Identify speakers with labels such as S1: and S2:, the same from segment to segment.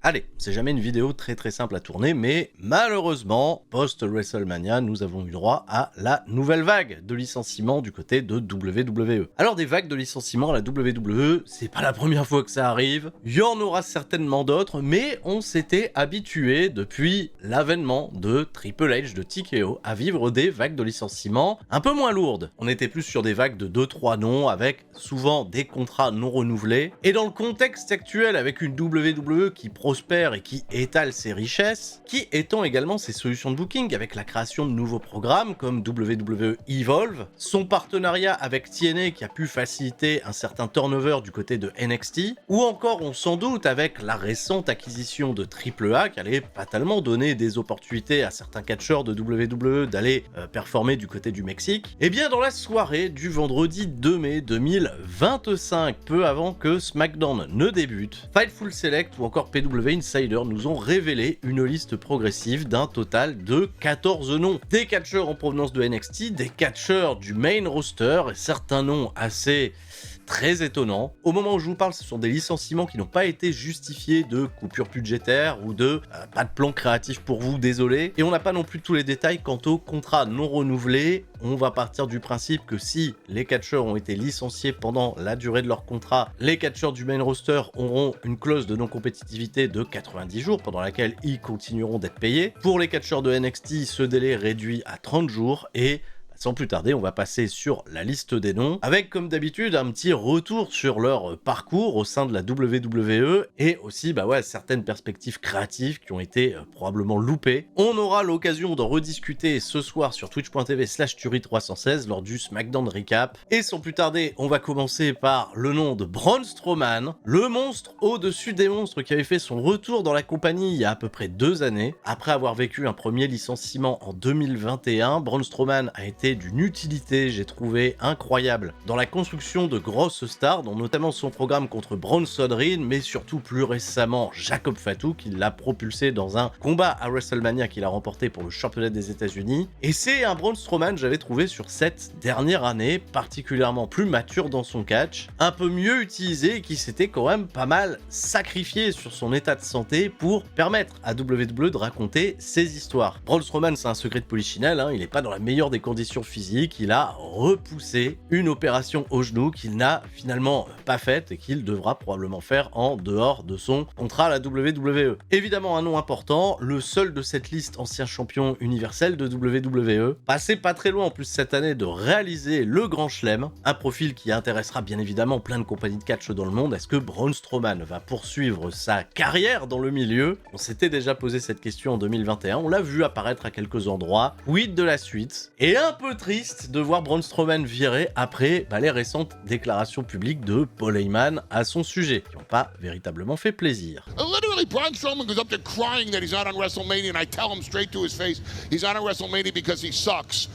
S1: Allez, c'est jamais une vidéo très simple à tourner, mais malheureusement, post-WrestleMania, nous avons eu droit à la nouvelle vague de licenciements du côté de WWE. Alors des vagues de licenciements à la WWE, c'est pas la première fois que ça arrive, il y en aura certainement d'autres, mais on s'était habitué depuis l'avènement de Triple H, de TKO, à vivre des vagues de licenciements un peu moins lourdes. On était plus sur des vagues de 2-3 noms, avec souvent des contrats non renouvelés, et dans le contexte actuel, avec une WWE qui prospère et qui étale ses richesses, qui étend également ses solutions de booking avec la création de nouveaux programmes comme WWE Evolve, son partenariat avec TNA qui a pu faciliter un certain turnover du côté de NXT, ou encore on s'en doute avec la récente acquisition de AAA qui allait fatalement donner des opportunités à certains catcheurs de WWE d'aller performer du côté du Mexique. Et bien dans la soirée du vendredi 2 mai 2025, peu avant que SmackDown ne débute, Fightful Select ou encore PW Insider nous ont révélé une liste progressive d'un total de 14 noms. Des catcheurs en provenance de NXT, des catcheurs du main roster et certains noms assez très étonnants. Au moment où je vous parle, ce sont des licenciements qui n'ont pas été justifiés de coupures budgétaires ou de pas de plan créatif pour vous, désolé. Et on n'a pas non plus tous les détails quant aux contrats non renouvelés. On va partir du principe que si les catcheurs ont été licenciés pendant la durée de leur contrat, les catcheurs du main roster auront une clause de non-compétitivité de 90 jours pendant laquelle ils continueront d'être payés. Pour les catcheurs de NXT, ce délai est réduit à 30 jours et sans plus tarder, on va passer sur la liste des noms, avec comme d'habitude un petit retour sur leur parcours au sein de la WWE, et aussi certaines perspectives créatives qui ont été probablement loupées. On aura l'occasion d'en rediscuter ce soir sur twitch.tv/Turi316 lors du SmackDown Recap. Et sans plus tarder, on va commencer par le nom de Braun Strowman, le monstre au-dessus des monstres qui avait fait son retour dans la compagnie il y a à peu près 2 années. Après avoir vécu un premier licenciement en 2021, Braun Strowman a été d'une utilité, j'ai trouvé, incroyable dans la construction de grosses stars, dont notamment son programme contre Bronson Reed, mais surtout plus récemment Jacob Fatu, qui l'a propulsé dans un combat à WrestleMania qu'il a remporté pour le championnat des États-Unis. Et c'est un Braun Strowman, j'avais trouvé sur cette dernière année, particulièrement plus mature dans son catch, un peu mieux utilisé et qui s'était quand même pas mal sacrifié sur son état de santé pour permettre à WWE de raconter ses histoires. Braun Strowman, c'est un secret de polichinelle, il n'est pas dans la meilleure des conditions physique, il a repoussé une opération au genou qu'il n'a finalement pas faite et qu'il devra probablement faire en dehors de son contrat à la WWE. Évidemment un nom important, le seul de cette liste ancien champion universel de WWE, passé pas très loin en plus cette année de réaliser le Grand Chelem, un profil qui intéressera bien évidemment plein de compagnies de catch dans le monde. Est-ce que Braun Strowman va poursuivre sa carrière dans le milieu? On s'était déjà posé cette question en 2021, on l'a vu apparaître à quelques endroits, quid de la suite? Et un peu triste de voir Braun Strowman virer après les récentes déclarations publiques de Paul Heyman à son sujet, qui n'ont pas véritablement fait plaisir.
S2: Literally, Braun Strowman goes up to crying that he's not on WrestleMania, and I tell him straight to his face, he's not on WrestleMania because he sucks.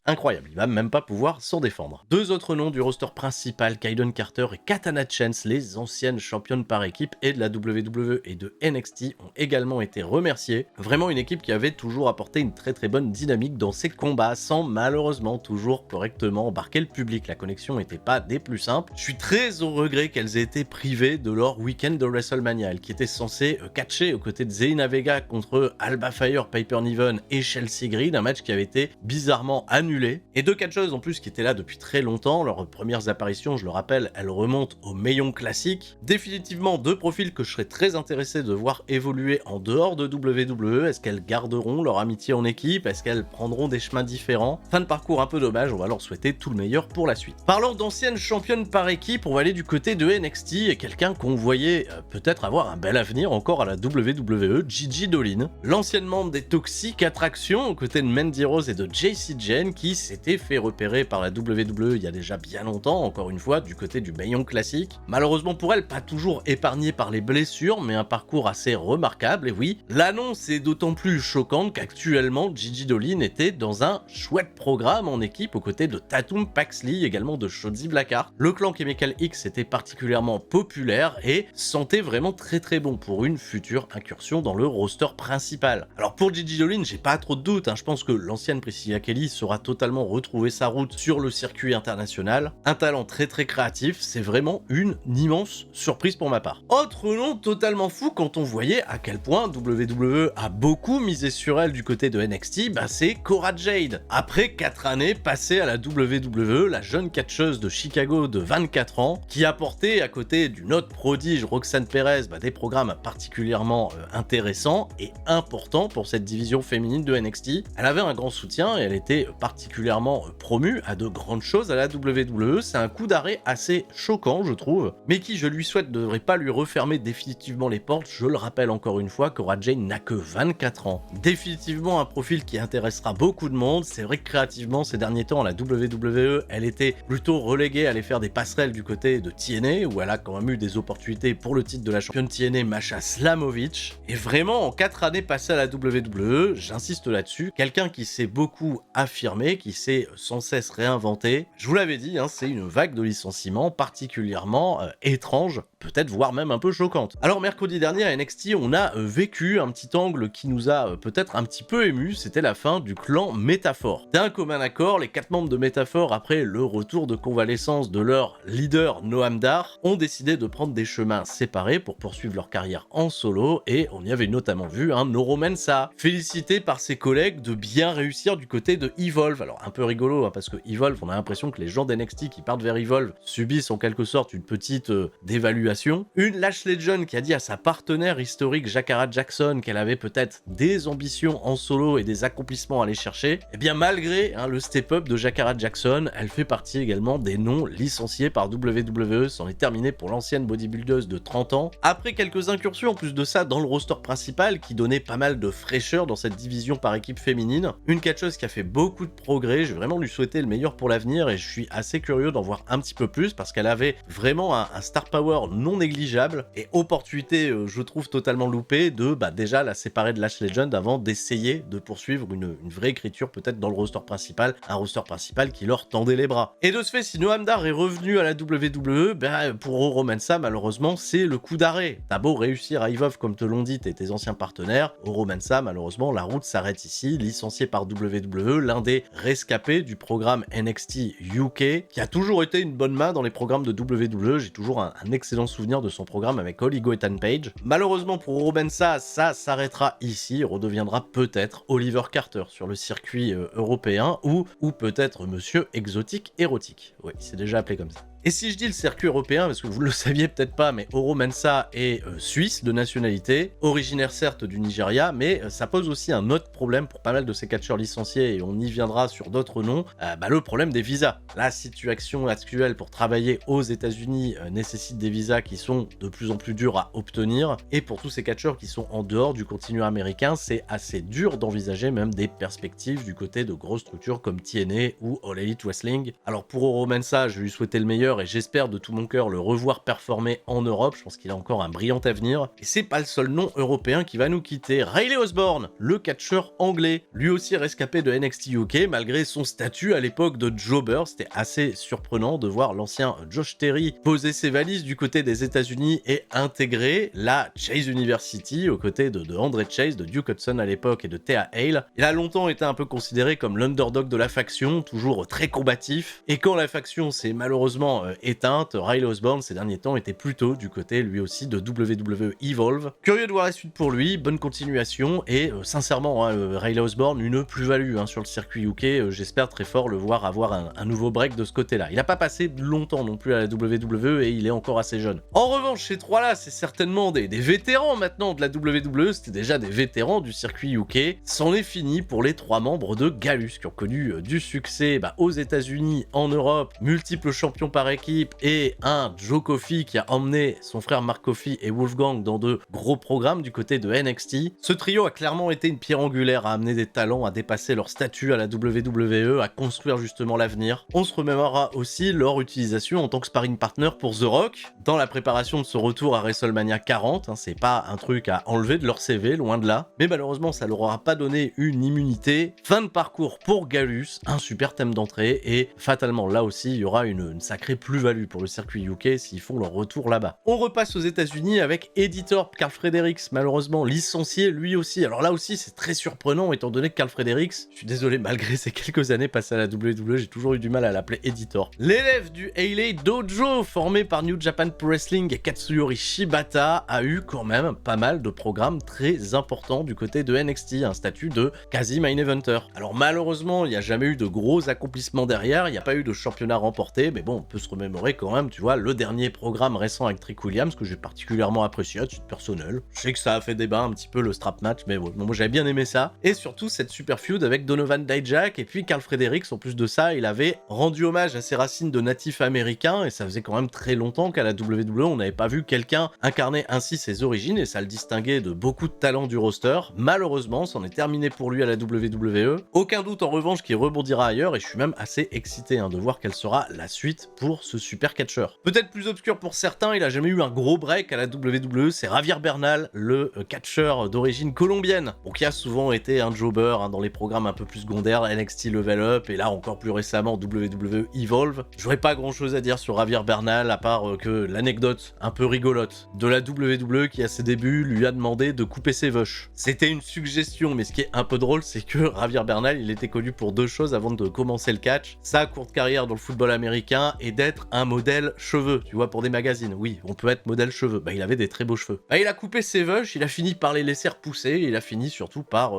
S1: Incroyable, il va même pas pouvoir s'en défendre. Deux autres noms du roster principal, Kaiden Carter et Katana Chance, les anciennes championnes par équipe et de la WWE et de NXT, ont également été remerciés. Vraiment une équipe qui avait toujours apporté une très bonne dynamique dans ses combats, sans malheureusement toujours correctement embarquer le public. La connexion n'était pas des plus simples. Je suis très au regret qu'elles aient été privées de leur week-end de WrestleMania, elles qui étaient censées catcher aux côtés de Zelina Vega contre Alba Fire, Piper Niven et Chelsea Green, un match qui avait été bizarrement annulé. Et deux catcheuses en plus qui étaient là depuis très longtemps, leurs premières apparitions, je le rappelle, elles remontent au Mae Young Classic. Définitivement deux profils que je serais très intéressé de voir évoluer en dehors de WWE. Est-ce qu'elles garderont leur amitié en équipe? Est-ce qu'elles prendront des chemins différents? Fin de parcours un peu dommage, on va leur souhaiter tout le meilleur pour la suite. Parlant d'anciennes championnes par équipe, on va aller du côté de NXT et quelqu'un qu'on voyait peut-être avoir un bel avenir encore à la WWE, Gigi Dolin, l'ancienne membre des Toxic Attraction aux côtés de Mandy Rose et de Jacy Jayne, qui s'était fait repérer par la WWE il y a déjà bien longtemps, encore une fois du côté du Mae Young Classic. Malheureusement pour elle, pas toujours épargnée par les blessures, mais un parcours assez remarquable. Et oui, l'annonce est d'autant plus choquante qu'actuellement Gigi Dolin était dans un chouette programme en équipe aux côtés de Tatum Paxley, également de Shotzi Blackheart. Le clan Chemical X était particulièrement populaire et sentait vraiment très bon pour une future incursion dans le roster principal. Alors pour Gigi Dolin, j'ai pas trop de doutes, je pense que l'ancienne Priscilla Kelly saura totalement retrouver sa route sur le circuit international. Un talent très créatif, c'est vraiment une immense surprise pour ma part. Autre nom totalement fou quand on voyait à quel point WWE a beaucoup misé sur elle du côté de NXT, c'est Cora Jade. Après 4 années passées à la WWE, la jeune catcheuse de Chicago de 24 ans, qui a porté à côté d'une autre prodige Roxanne Perez des programmes particulièrement intéressants et importants pour cette division féminine de NXT. Elle avait un grand soutien et elle était particulièrement promue à de grandes choses à la WWE. C'est un coup d'arrêt assez choquant, je trouve, mais qui, je lui souhaite, ne devrait pas lui refermer définitivement les portes. Je le rappelle encore une fois, Cora Jade n'a que 24 ans. Définitivement un profil qui intéressera beaucoup de monde. C'est vrai que créativement, ces derniers temps, à la WWE, elle était plutôt reléguée à aller faire des passerelles du côté de TNA, où elle a quand même eu des opportunités pour le titre de la championne TNA, Masha Slamovich. Et vraiment, en 4 années passées à la WWE, j'insiste là-dessus, quelqu'un qui s'est beaucoup affirmé, qui s'est sans cesse réinventé. Je vous l'avais dit, c'est une vague de licenciements particulièrement étrange, peut-être voire même un peu choquante. Alors mercredi dernier à NXT, on a vécu un petit angle qui nous a peut-être un petit peu ému, c'était la fin du clan Métaphore. D'un commun accord, les 4 membres de Métaphore, après le retour de convalescence de leur leader Noam Dar, ont décidé de prendre des chemins séparés pour poursuivre leur carrière en solo, et on y avait notamment vu Noro Mensah, félicité par ses collègues de bien réussir du côté de Evolve. Alors un peu rigolo, parce que Evolve, on a l'impression que les gens d'NXT qui partent vers Evolve subissent en quelque sorte une petite dévaluation. Une Lash Legend qui a dit à sa partenaire historique Jakara Jackson qu'elle avait peut-être des ambitions en solo et des accomplissements à aller chercher. Et bien malgré le step-up de Jakara Jackson, elle fait partie également des noms licenciés par WWE. C'en est terminé pour l'ancienne bodybuildeuse de 30 ans. Après quelques incursions en plus de ça dans le roster principal qui donnait pas mal de fraîcheur dans cette division par équipe féminine, une catcheuse qui a fait beaucoup de progrès. Je vais vraiment lui souhaiter le meilleur pour l'avenir et je suis assez curieux d'en voir un petit peu plus parce qu'elle avait vraiment un star power non négligeable et opportunité je trouve totalement loupée de déjà la séparer de Lash Legend avant d'essayer de poursuivre une vraie écriture peut-être dans le roster principal, un roster principal qui leur tendait les bras. Et de ce fait, si Noam Dar est revenu à la WWE, pour Oro Mensah malheureusement c'est le coup d'arrêt. T'as beau réussir à Evolve comme te l'ont dit tes anciens partenaires, Oro Mensah malheureusement la route s'arrête ici, licencié par WWE, l'un des rescapés du programme NXT UK, qui a toujours été une bonne main dans les programmes de WWE. J'ai toujours un excellent souvenir de son programme avec Holly Ethan Page. Malheureusement pour Oro Mensah, ça s'arrêtera ici, il redeviendra peut-être Oliver Carter sur le circuit européen ou peut-être Monsieur Exotique Érotique. Oui, c'est déjà appelé comme ça. Et si je dis le circuit européen, parce que vous ne le saviez peut-être pas, mais Oro Mensah est suisse de nationalité, originaire certes du Nigeria, mais ça pose aussi un autre problème pour pas mal de ces catcheurs licenciés, et on y viendra sur d'autres noms, le problème des visas. La situation actuelle pour travailler aux États-Unis nécessite des visas qui sont de plus en plus durs à obtenir, et pour tous ces catcheurs qui sont en dehors du continent américain, c'est assez dur d'envisager même des perspectives du côté de grosses structures comme TNA ou All Elite Wrestling. Alors pour Oro Mensah, je vais lui souhaiter le meilleur et j'espère de tout mon cœur le revoir performer en Europe. Je pense qu'il a encore un brillant avenir. Et c'est pas le seul nom européen qui va nous quitter. Riley Osborne, le catcheur anglais, lui aussi rescapé de NXT UK malgré son statut à l'époque de jobber. C'était assez surprenant de voir l'ancien Josh Terry poser ses valises du côté des États-Unis et intégrer la Chase University aux côtés de Andre Chase, de Duke Hudson à l'époque et de Thea Hale. Il a longtemps été un peu considéré comme l'underdog de la faction, toujours très combatif. Et quand la faction s'est malheureusement éteinte, Riley Osborne ces derniers temps était plutôt du côté lui aussi de WWE Evolve. Curieux de voir la suite pour lui, bonne continuation et sincèrement Riley Osborne une plus-value sur le circuit UK, j'espère très fort le voir avoir un nouveau break de ce côté-là. Il n'a pas passé longtemps non plus à la WWE et il est encore assez jeune. En revanche, ces trois-là, c'est certainement des vétérans maintenant de la WWE, c'était déjà des vétérans du circuit UK. C'en est fini pour les 3 membres de Gallus qui ont connu du succès aux États-Unis, en Europe, multiples champions par équipe et un Joe Coffey qui a emmené son frère Mark Coffey et Wolfgang dans de gros programmes du côté de NXT. Ce trio a clairement été une pierre angulaire à amener des talents à dépasser leur statut à la WWE, à construire justement l'avenir. On se remémorera aussi leur utilisation en tant que sparring partner pour The Rock dans la préparation de ce retour à WrestleMania 40. C'est pas un truc à enlever de leur CV, loin de là. Mais malheureusement, ça leur aura pas donné une immunité. Fin de parcours pour Gallus, un super thème d'entrée et fatalement là aussi, il y aura une sacrée plus-value pour le circuit UK s'ils font leur retour là-bas. On repasse aux États-Unis avec Eddie Thorpe, Carl Fredericks, malheureusement licencié lui aussi. Alors là aussi, c'est très surprenant étant donné que Carl Fredericks, je suis désolé, malgré ces quelques années passées à la WWE, j'ai toujours eu du mal à l'appeler Eddie Thorpe. L'élève du Hayley Dojo, formé par New Japan Pro Wrestling et Katsuyori Shibata, a eu quand même pas mal de programmes très importants du côté de NXT, un statut de quasi main eventer. Alors malheureusement, il n'y a jamais eu de gros accomplissements derrière, il n'y a pas eu de championnat remporté, mais bon, on peut se remémorer quand même, tu vois, le dernier programme récent avec Trick Williams que j'ai particulièrement apprécié à titre personnel. Je sais que ça a fait débat un petit peu le strap match, mais bon, moi j'avais bien aimé ça. Et surtout cette super feud avec Donovan Dijak et puis Carl Fredericks. En plus de ça, il avait rendu hommage à ses racines de natif américain et ça faisait quand même très longtemps qu'à la WWE on n'avait pas vu quelqu'un incarner ainsi ses origines et ça le distinguait de beaucoup de talents du roster. Malheureusement, c'en est terminé pour lui à la WWE. Aucun doute en revanche qu'il rebondira ailleurs et je suis même assez excité de voir quelle sera la suite pour ce super catcheur. Peut-être plus obscur pour certains, il a jamais eu un gros break à la WWE, c'est Javier Bernal, le catcheur d'origine colombienne, bon, qui a souvent été un jobber dans les programmes un peu plus secondaires, NXT Level Up et là encore plus récemment WWE Evolve. J'aurais pas grand chose à dire sur Javier Bernal à part que l'anecdote un peu rigolote de la WWE qui à ses débuts lui a demandé de couper ses vaches. C'était une suggestion, mais ce qui est un peu drôle c'est que Javier Bernal il était connu pour deux choses avant de commencer le catch, sa courte carrière dans le football américain et d'être un modèle cheveux, tu vois, pour des magazines. Oui, on peut être modèle cheveux. Bah, il avait des très beaux cheveux. Bah, il a coupé ses vaches, il a fini par les laisser repousser, et il a fini surtout par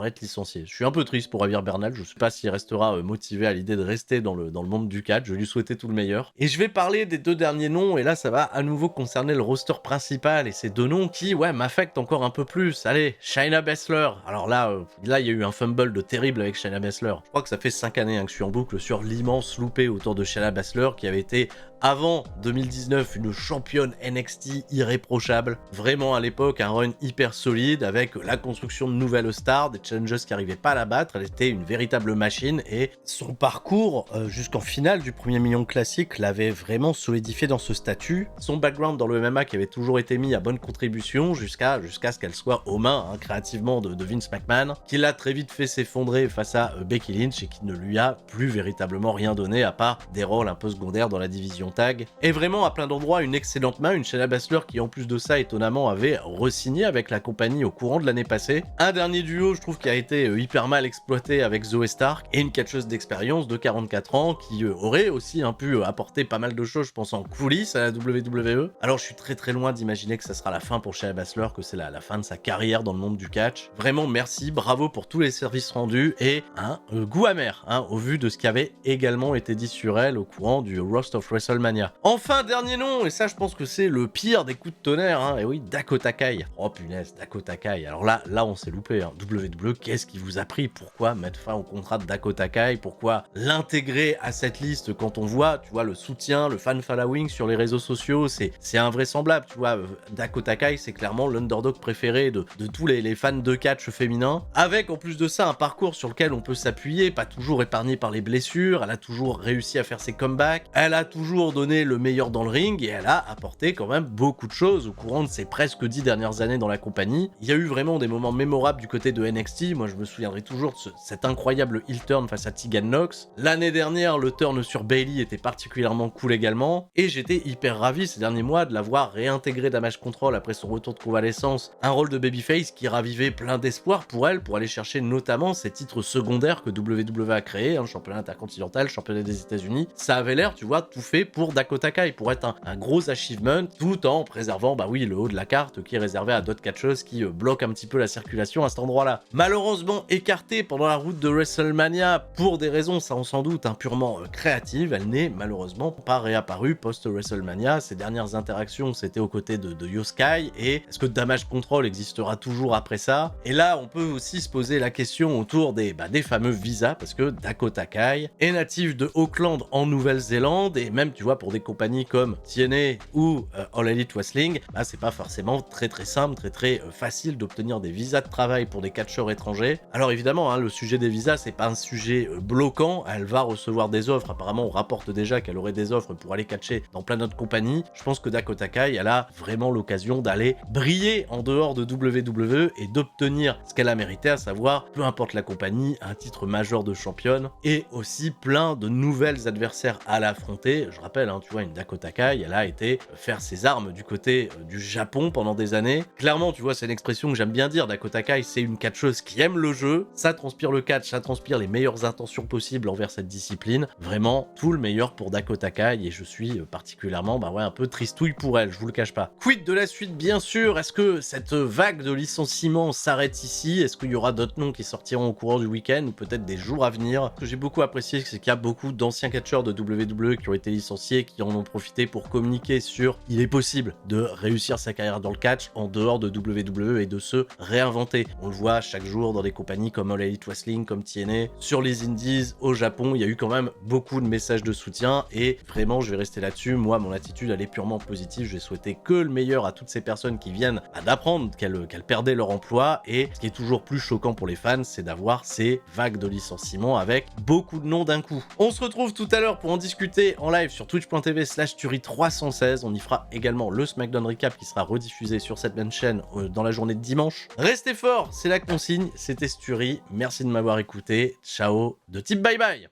S1: être licencié. Je suis un peu triste pour Javier Bernal, je sais pas s'il restera motivé à l'idée de rester dans le monde du catch, je lui souhaitais tout le meilleur. Et je vais parler des deux derniers noms, et là ça va à nouveau concerner le roster principal, et ces deux noms qui, ouais, m'affectent encore un peu plus. Allez, Shayna Baszler. Alors là, il y a eu un fumble de terrible avec Shayna Baszler. Je crois que ça fait 5 années que je suis en boucle sur l'immense loupé autour de Shayna Baszler, qui avait été avant 2019 une championne NXT irréprochable. Vraiment à l'époque un run hyper solide avec la construction de nouvelles stars, des challengers qui n'arrivaient pas à la battre. Elle était une véritable machine et son parcours jusqu'en finale du premier million classique l'avait vraiment solidifié dans ce statut. Son background dans le MMA qui avait toujours été mis à bonne contribution jusqu'à ce qu'elle soit aux mains créativement de Vince McMahon, qui l'a très vite fait s'effondrer face à Becky Lynch et qui ne lui a plus véritablement rien donné à part des rôles un peu secondaires dans la division tag. Et vraiment à plein d'endroits une excellente main, une Shayna Baszler qui en plus de ça étonnamment avait re-signé avec la compagnie au courant de l'année passée. Un dernier duo je trouve qui a été hyper mal exploité avec Zoe Stark et une catcheuse d'expérience de 44 ans qui aurait aussi pu apporter pas mal de choses je pense en coulisses à la WWE. Alors je suis très loin d'imaginer que ça sera la fin pour Shayna Baszler, que c'est la fin de sa carrière dans le monde du catch. Vraiment merci, bravo pour tous les services rendus et un goût amer au vu de ce qui avait également été dit sur elle au courant du Roast of WrestleMania. Enfin, dernier nom, et ça je pense que c'est le pire des coups de tonnerre, et oui, Dakota Kai. Oh punaise, Dakota Kai. Alors là on s'est loupé. WWE, qu'est-ce qui vous a pris? Pourquoi mettre fin au contrat de Dakota Kai? Pourquoi l'intégrer à cette liste quand on voit, tu vois, le soutien, le fan following sur les réseaux sociaux, c'est invraisemblable, tu vois. Dakota Kai, c'est clairement l'underdog préféré de tous les fans de catch féminin, avec en plus de ça un parcours sur lequel on peut s'appuyer, pas toujours épargné par les blessures, elle a toujours réussi à faire ses comebacks, elle a toujours donné le meilleur dans le ring et elle a apporté quand même beaucoup de choses au courant de ses presque 10 dernières années dans la compagnie. Il y a eu vraiment des moments mémorables du côté de NXT, moi je me souviendrai toujours de cet incroyable heel turn face à Tegan Nox. L'année dernière, le turn sur Bayley était particulièrement cool également, et j'étais hyper ravi ces derniers mois de l'avoir réintégré Damage Control après son retour de convalescence, un rôle de babyface qui ravivait plein d'espoir pour elle, pour aller chercher notamment ces titres secondaires que WWE a créés, championnat intercontinental, championnat des États-Unis. Ça avait l'air, tu vois, tout fait pour Dakota Kai, pour être un gros achievement, tout en préservant, bah oui, le haut de la carte qui est réservé à d'autres catcheuses qui bloquent un petit peu la circulation à cet endroit-là. Malheureusement écartée pendant la route de WrestleMania pour des raisons, ça on s'en doute, purement créatives, elle n'est malheureusement pas réapparue post-WrestleMania. Ses dernières interactions, c'était aux côtés de Io Sky, et est-ce que Damage Control existera toujours après ça? Et là, on peut aussi se poser la question autour des fameux visas, parce que Dakota Kai est native de Auckland en Nouvelle-Zélande, viande, et même tu vois pour des compagnies comme TNA ou All Elite Wrestling, bah c'est pas forcément très simple, très facile d'obtenir des visas de travail pour des catcheurs étrangers. Alors évidemment, hein, le sujet des visas, c'est pas un sujet bloquant, elle va recevoir des offres, apparemment on rapporte déjà qu'elle aurait des offres pour aller catcher dans plein d'autres compagnies. Je pense que Dakota Kai, elle a vraiment l'occasion d'aller briller en dehors de WWE et d'obtenir ce qu'elle a mérité, à savoir, peu importe la compagnie, un titre majeur de championne et aussi plein de nouvelles adversaires à l'affronter. Je rappelle, hein, tu vois, une Dakota Kai, elle a été faire ses armes du côté du Japon pendant des années. Clairement, tu vois, c'est une expression que j'aime bien dire. Dakota Kai, c'est une catcheuse qui aime le jeu, ça transpire le catch, ça transpire les meilleures intentions possibles envers cette discipline. Vraiment, tout le meilleur pour Dakota Kai, et je suis particulièrement, un peu tristouille pour elle, je vous le cache pas. Quid de la suite, bien sûr. Est-ce que cette vague de licenciements s'arrête ici? Est-ce qu'il y aura d'autres noms qui sortiront au courant du week-end ou peut-être des jours à venir? Ce que j'ai beaucoup apprécié, c'est qu'il y a beaucoup d'anciens catcheurs de WWE qui ont été licenciés, qui en ont profité pour communiquer sur il est possible de réussir sa carrière dans le catch en dehors de WWE et de se réinventer. On le voit chaque jour dans des compagnies comme All Elite Wrestling, comme TNA, sur les indies, au Japon, il y a eu quand même beaucoup de messages de soutien, et vraiment je vais rester là-dessus. Moi, mon attitude elle est purement positive, je vais souhaiter que le meilleur à toutes ces personnes qui viennent d'apprendre qu'elles perdaient leur emploi, et ce qui est toujours plus choquant pour les fans, c'est d'avoir ces vagues de licenciements avec beaucoup de noms d'un coup. On se retrouve tout à l'heure pour en discuter en live sur twitch.tv/Turi316, on y fera également le SmackDown Recap qui sera rediffusé sur cette même chaîne dans la journée de dimanche. Restez forts, c'est la consigne, c'était Sturi, merci de m'avoir écouté, ciao de type bye bye.